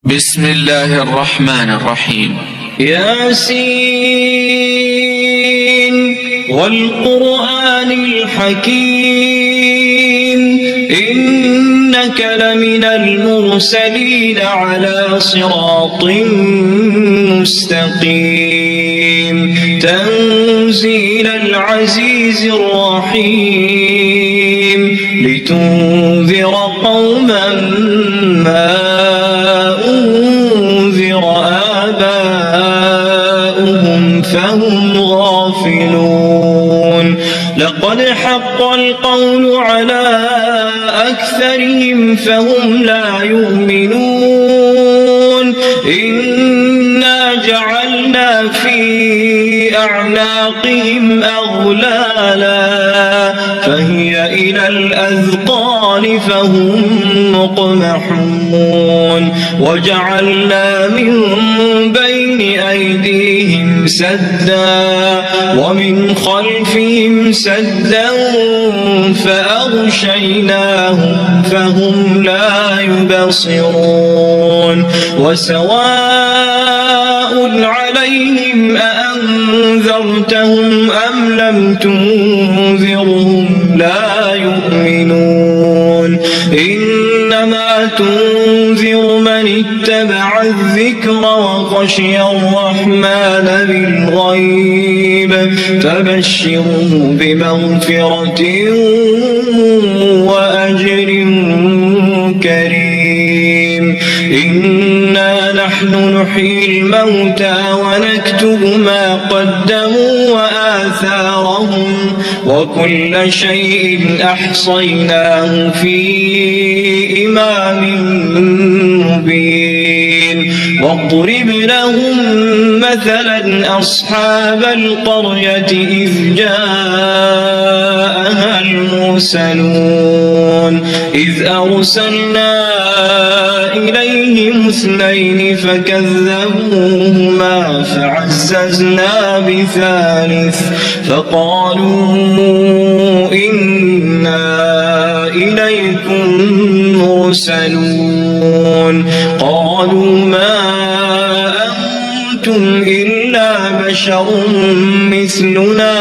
بسم الله الرحمن الرحيم. ياسين والقرآن الحكيم إنك لمن المرسلين على صراط مستقيم تنزيل العزيز الرحيم لتنذر قوما ما أنذر آباؤهم فهم غافلون لقد حق القول على أكثرهم فهم لا يؤمنون إنا جعلنا في أعناقهم أغلالا فهي إلى الأذقان فهم مقمحون وجعلنا من بين أيديهم سدا ومن خلفهم سدا فأغشيناهم فهم لا يبصرون وسواء عليهم أأنذرتهم أم لم تنذرهم لا يؤمنون إنما تنذر من اتبع الذكر وخشي الرحمن بالغيب فبشره بمغفرة وأجر كريم إنا نحن نحيي الموتى ونكتب ما قدموا وآثارهم وكل شيء أحصيناه في إمام مبين واضرب لهم مثلا أصحاب القرية إذ جاءها المرسلون إذ أرسلنا إليهم اثنين فكذبوهما فعززنا بثالث فقالوا إنا إليكم مرسلون قالوا ما أنتم إلا بشر مثلنا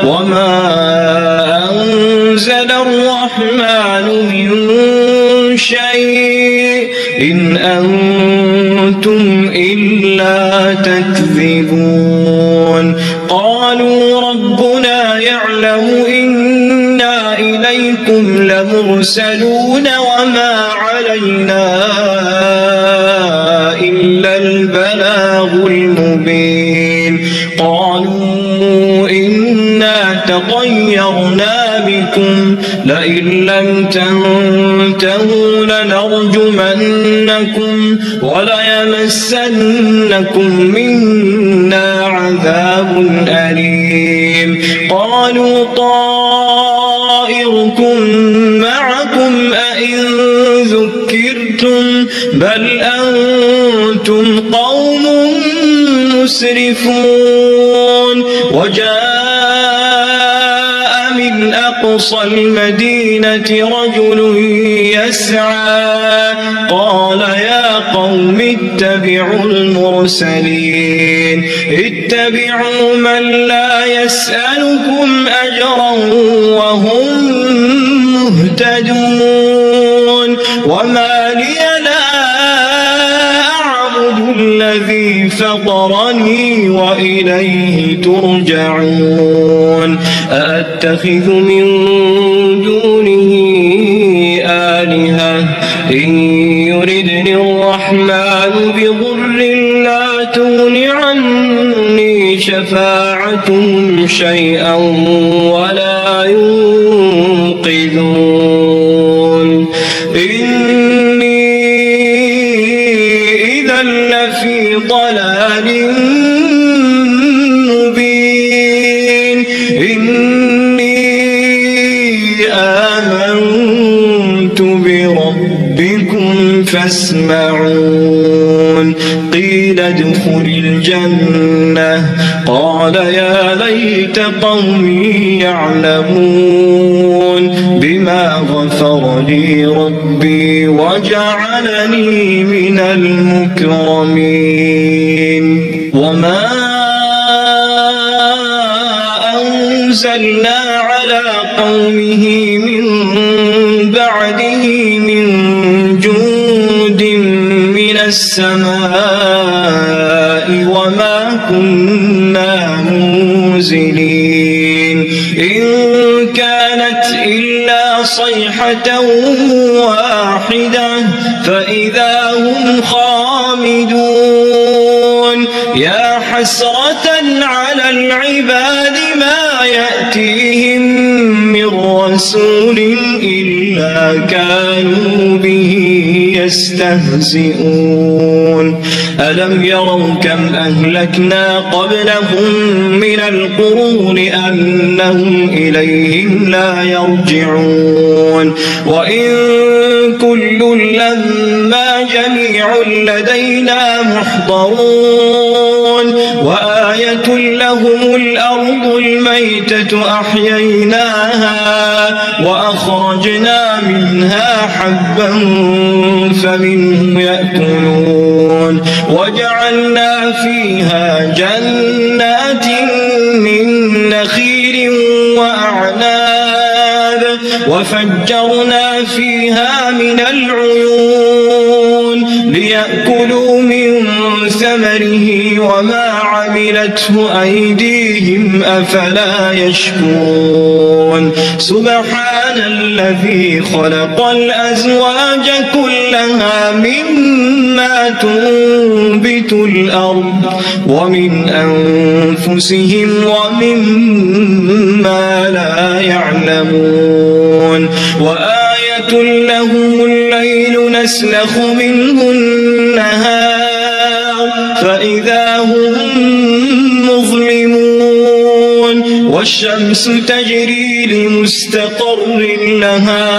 وما أنزل الرحمن من شيء إن أنتم إلا تكذبون قالوا ربنا يعلم إنا إليكم لمرسلون وما علينا إلا البلاغ المبين قالوا إنا تطيرنا بكم لئن لم تنتهوا لنرجمنكم وليمسنكم منا عذاب أليم قالوا طائركم معكم أئن ذكرتم بل أنتم قوم مسرفون وجاء من أقصى المدينة رجل يسعى قال يا قوم اتبعوا المرسلين اتبعوا من لا يسألكم أجرا وهم مهتدون وما لي لا أعبد الذي فطرني وإليه ترجعون أأتخذ من دونه آلهة إن يردني الرحمن بضر لا تغن عني شفاعتهم شيئا ولا ينقذون إني إذا لفي ضلال مبين إني آمنت بربكم فاسمعون قيل ادخل الجنة قال يا ليت قومي يعلمون بما غفر لي ربي وجعلني من قومه من بعده من جند من السماء وما كنا منزلين إن كانت إلا صيحة واحدة فإذا هم خامدون يا حسرة على العباد ما يأتيهم من رسول إلا كانوا به يستهزئون ألم يروا كم أهلكنا قبلهم من القرون أنهم إليهم لا يرجعون وإن كل لما جميع لدينا محضرون وآية لهم الأرض الميتة أحييناها وأخرجنا منها حبا فمنه يأكلون وجعلنا فيها جنات من نخيل وأعناب وفجرنا فيها من العيون ليأكلوا من ثمره وما عملته أيديهم أفلا يشكرون سبحان الذي خلق الأزواج كلها مما تنبت الأرض ومن أنفسهم ومما لا يعلمون وآية لهم الليل نسلخ منه النهار فإذا هم مظلمون والشمس تجري لمستقر لها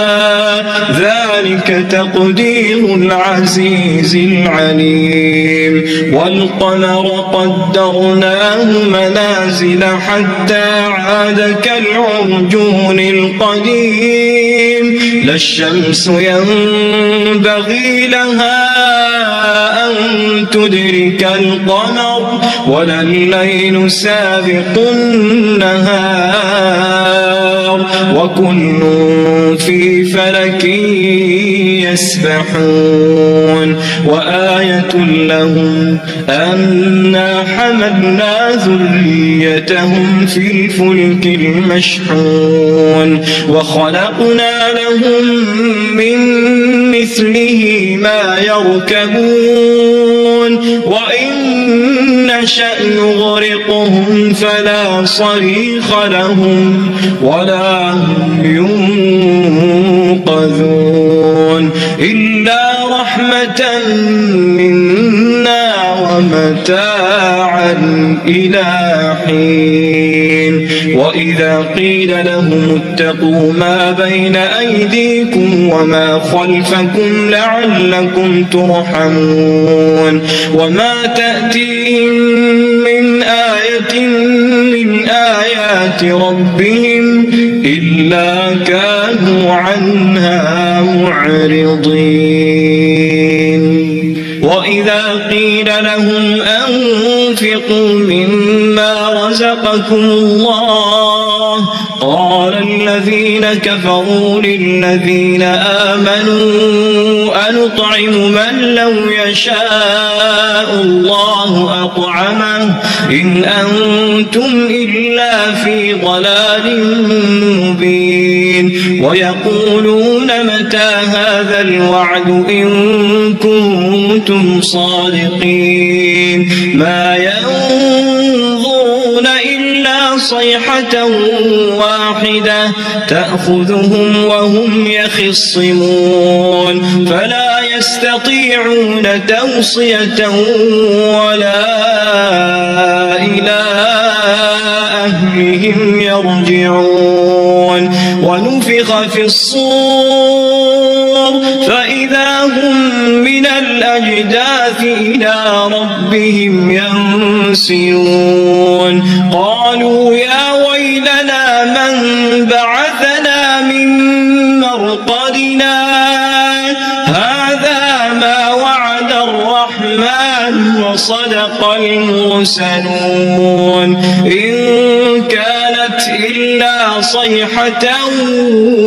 ذلك تقدير العزيز العليم والقمر قدرناه منازل حتى عاد كالعرجون القديم لا الشمس ينبغي لها أن تدرك القمر ولا الليل سابق النهار وكل في فلك يسبحون وآية لهم أنا حملنا ذريتهم في الفلك المشحون وخلقنا لهم من مثله ما يركبون وإن نشأ نغرقهم فلا صريخ لهم ولا هم ينقذون إلا رحمة منا ومتاعا إلى حين وإذا قيل لهم اتقوا ما بين أيديكم وما خلفكم لعلكم ترحمون وما تأتيهم من آية من آيات ربهم إلا كانوا عنها معرضين وإذا قيل لهم أنفقوا مما رزقكم الله قال الذين كفروا للذين آمنوا أنطعم من لو يشاء الله أطعمه إن أنتم إلا في ضلال مبين ويقولون متى هذا الوعد إن كنتم صادقين ما ينظرون إلا صيحة واحدة تأخذهم وهم يخصمون فلا يستطيعون توصية ولا إلى أهلهم يرجعون ونفخ في الصور فإذا هم من الأجداث إلى ربهم ينسلون قالوا يا ويلنا من بعثنا من مرقدنا هذا ما وعد الرحمن وصدق المرسلون إن كانت إلا صيحة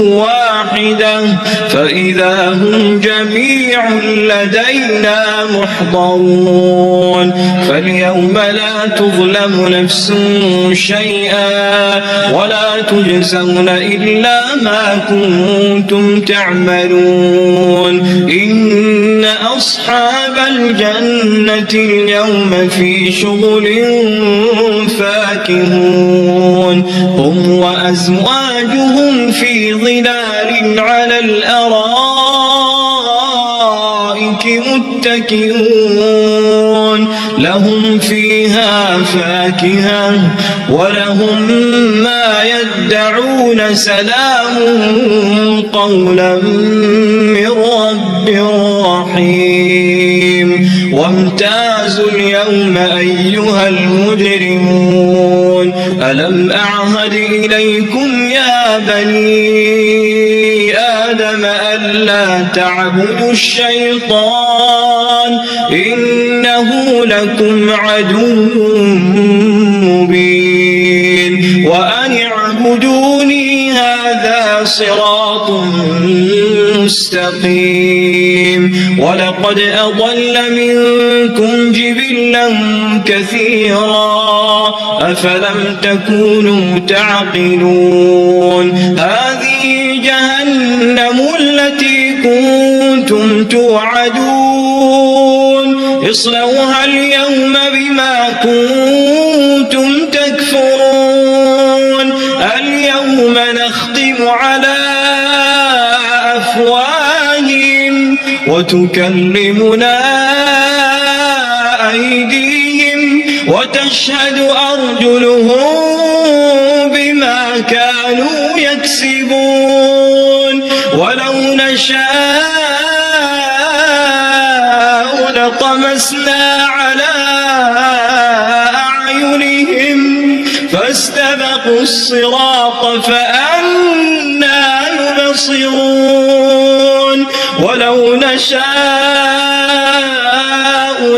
واحدة فإذا هم جميع لدينا محضرون فاليوم لا تظلم نفس شيئا ولا تجزون إلا ما كنتم تعملون إن أصحاب الجنة اليوم في شغل فاكهون هم وأزواجهم في ظلال على الأرائك متكئون لهم فيها فاكهة ولهم ما يدعون سلام قولا من رب رحيم وامتازوا اليوم أيها المجرمون ألم أعهد إليكم يا بني آدم ألا تعبدوا الشيطان إنه لكم عدو مبين وأن اعبدوني هذا صراط مستقيم ولقد أضل منكم جبلا كثيرا أفلم تكونوا تعقلون هذه جهنم التي كنتم توعدون اصلوها اليوم بما كنتم تكفرون اليوم نختم على أفواههم وتكلمنا أيديهم وتشهد أرجلهم بما كانوا يكسبون ولو نشاء لطمسنا على أعينهم فاستبقوا الصراط فأنى يبصرون ولو نشاء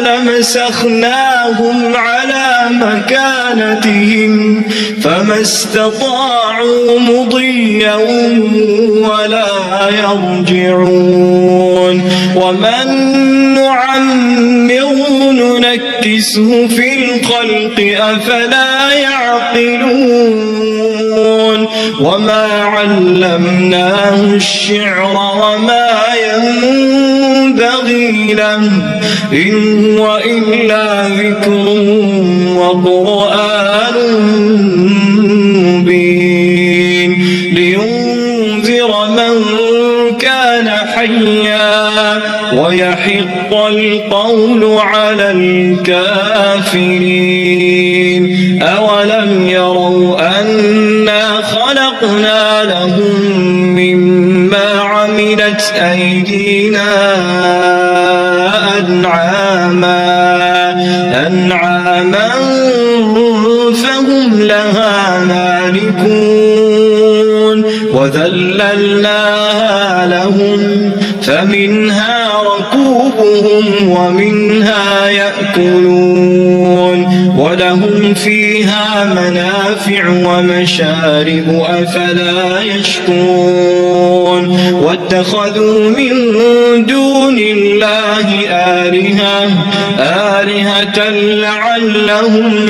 لمسخناهم على مكانتهم فما استطاعوا مضيا ولا يرجعون ومن نعمره ننكسه في الخلق أفلا يعقلون وما علمناه الشعر وما ينبغي له إن هو إلا ذكر وقرآن مبين لينذر من كان حيا ويحق القول على الكافرين أولم يروا أنا خلقنا لهم مما عملت أيدينا أنعاما فهم لها مالكون وذللناها لهم فمنها ركوبهم ومنها يأكلون ولهم فيها منافع ومشارب أفلا يشكرون واتخذوا من دون الله آلهة لعلهم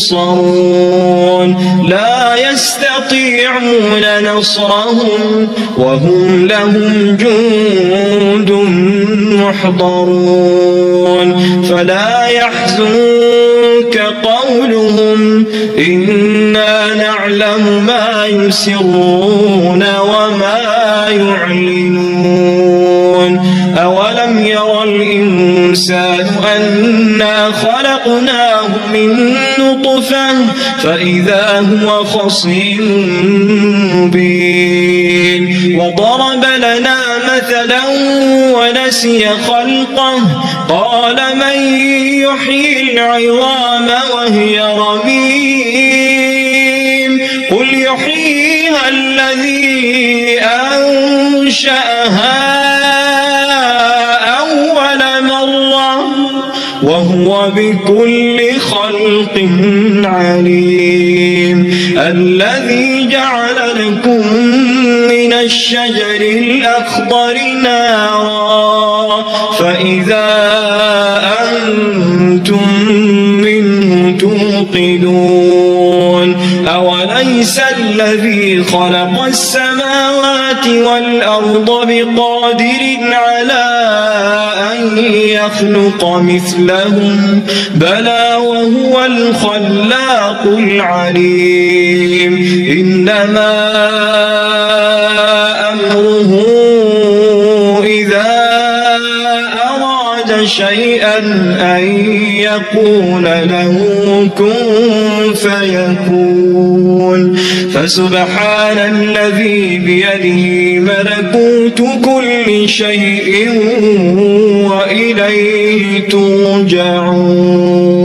ينصرون لا يستطيعون نصرهم وهم لهم جند محضرون فلا يحزنك قولهم إنا نعلم ما يسرون وما يعلنون أولم يرى الإنسان أنا خلقناه من نطفة فإذا هو خصيم مبين وضرب لنا مثلا ونسي خلقه قال من يحيي العظام وهي رميم قل يحييها الذي أنشأها أول مرة وهو بكل خلق عليم. الذي جعل لكم من الشجر الأخضر نارا فإذا أنتم منه توقدون. أوليس الذي خلق السماوات والأرض بقادر على أن يخلق مثلهم بلى وهو الخلاق العليم. إنما أمره إذا أراد شيئا أن يقول له كن فيكون. فسبحان الذي بيده ملكوت كل شيء وإليه ترجعون.